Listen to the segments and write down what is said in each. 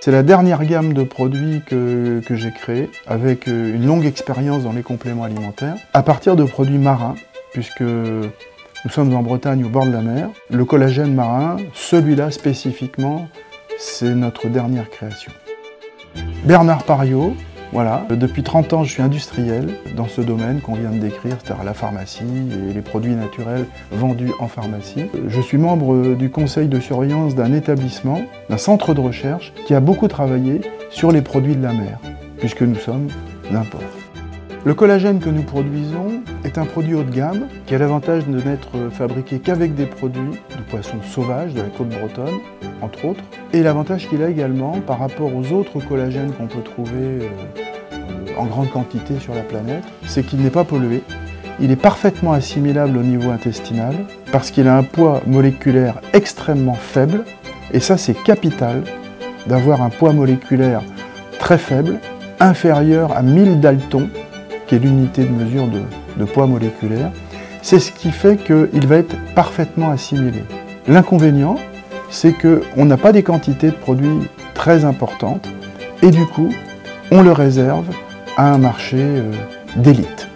C'est la dernière gamme de produits que j'ai créée, avec une longue expérience dans les compléments alimentaires, à partir de produits marins, puisque nous sommes en Bretagne au bord de la mer. Le collagène marin, celui-là spécifiquement, c'est notre dernière création. Bernard Pariot, voilà. Depuis 30 ans, je suis industriel dans ce domaine qu'on vient de décrire, c'est-à-dire la pharmacie et les produits naturels vendus en pharmacie. Je suis membre du conseil de surveillance d'un établissement, d'un centre de recherche qui a beaucoup travaillé sur les produits de la mer, puisque nous sommes d'un port. Le collagène que nous produisons est un produit haut de gamme qui a l'avantage de n'être fabriqué qu'avec des produits de poissons sauvages de la côte bretonne, entre autres. Et l'avantage qu'il a également par rapport aux autres collagènes qu'on peut trouver en grande quantité sur la planète, c'est qu'il n'est pas pollué. Il est parfaitement assimilable au niveau intestinal parce qu'il a un poids moléculaire extrêmement faible. Et ça, c'est capital d'avoir un poids moléculaire très faible, inférieur à 1000 daltons, qui est l'unité de mesure de poids moléculaire. C'est ce qui fait qu'il va être parfaitement assimilé. L'inconvénient, c'est qu'on n'a pas des quantités de produits très importantes et du coup, on le réserve à un marché d'élite.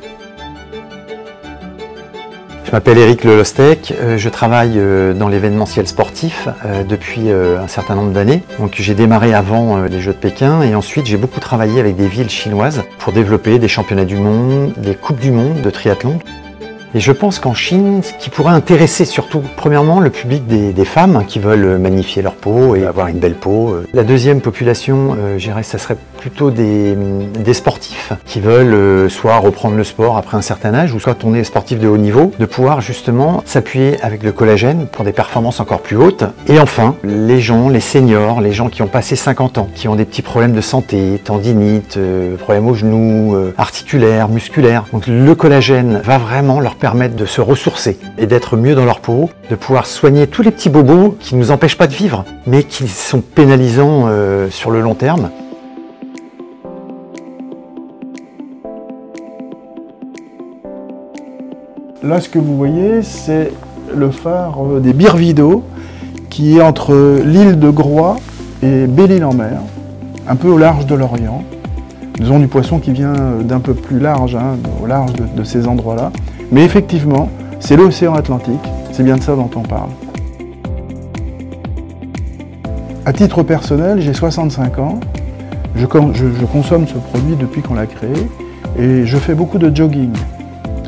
Je m'appelle Éric Lelostec, je travaille dans l'événementiel sportif depuis un certain nombre d'années. Donc j'ai démarré avant les Jeux de Pékin et ensuite j'ai beaucoup travaillé avec des villes chinoises pour développer des championnats du monde, des coupes du monde de triathlon. Et je pense qu'en Chine, ce qui pourrait intéresser surtout, premièrement, le public des femmes qui veulent magnifier leur peau et avoir une belle peau. La deuxième population, je dirais, ça serait plutôt des sportifs qui veulent soit reprendre le sport après un certain âge, ou soit on est sportif de haut niveau, de pouvoir justement s'appuyer avec le collagène pour des performances encore plus hautes. Et enfin, les gens, les seniors, les gens qui ont passé 50 ans, qui ont des petits problèmes de santé, tendinite, problèmes aux genoux, articulaires, musculaires. Donc le collagène va vraiment leur permettre de se ressourcer et d'être mieux dans leur peau, de pouvoir soigner tous les petits bobos qui ne nous empêchent pas de vivre, mais qui sont pénalisants sur le long terme. Là, ce que vous voyez, c'est le phare des Birvido, qui est entre l'île de Groix et Belle-Île-en-Mer, un peu au large de l'Orient. Nous avons du poisson qui vient d'un peu plus large, au large de ces endroits-là. Mais effectivement, c'est l'océan Atlantique, c'est bien de ça dont on parle. À titre personnel, j'ai 65 ans, je consomme ce produit depuis qu'on l'a créé, et je fais beaucoup de jogging.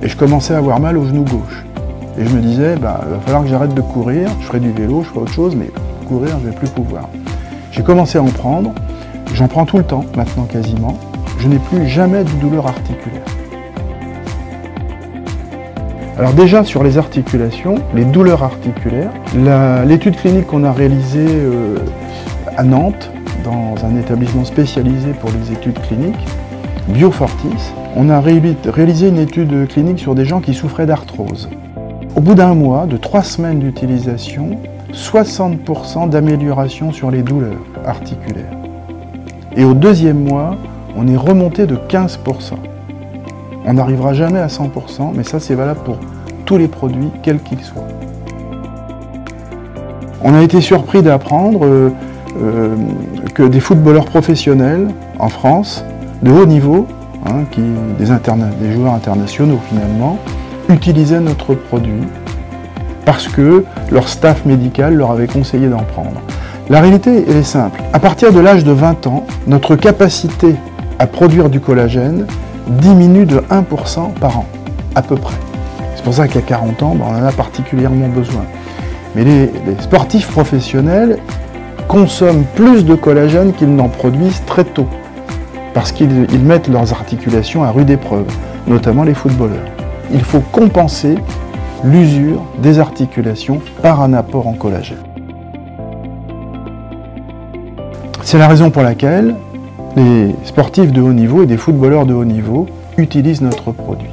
Et je commençais à avoir mal au genou gauche. Et je me disais, il va falloir que j'arrête de courir, je ferai du vélo, je ferai autre chose, mais courir, je ne vais plus pouvoir. J'ai commencé à en prendre, j'en prends tout le temps, maintenant quasiment. Je n'ai plus jamais de douleur articulaire. Alors déjà, sur les articulations, les douleurs articulaires, l'étude clinique qu'on a réalisée à Nantes, dans un établissement spécialisé pour les études cliniques, Biofortis, on a réalisé une étude clinique sur des gens qui souffraient d'arthrose. Au bout d'un mois, de 3 semaines d'utilisation, 60% d'amélioration sur les douleurs articulaires. Et au deuxième mois, on est remonté de 15%. On n'arrivera jamais à 100%, mais ça c'est valable pour tous les produits, quels qu'ils soient. On a été surpris d'apprendre que des footballeurs professionnels en France, de haut niveau, des joueurs internationaux finalement, utilisaient notre produit parce que leur staff médical leur avait conseillé d'en prendre. La réalité, elle est simple. À partir de l'âge de 20 ans, notre capacité à produire du collagène diminue de 1% par an, à peu près. C'est pour ça qu'à 40 ans, on en a particulièrement besoin. Mais les sportifs professionnels consomment plus de collagène qu'ils n'en produisent très tôt, parce qu'ils mettent leurs articulations à rude épreuve, notamment les footballeurs. Il faut compenser l'usure des articulations par un apport en collagène. C'est la raison pour laquelle les sportifs de haut niveau et des footballeurs de haut niveau utilisent notre produit.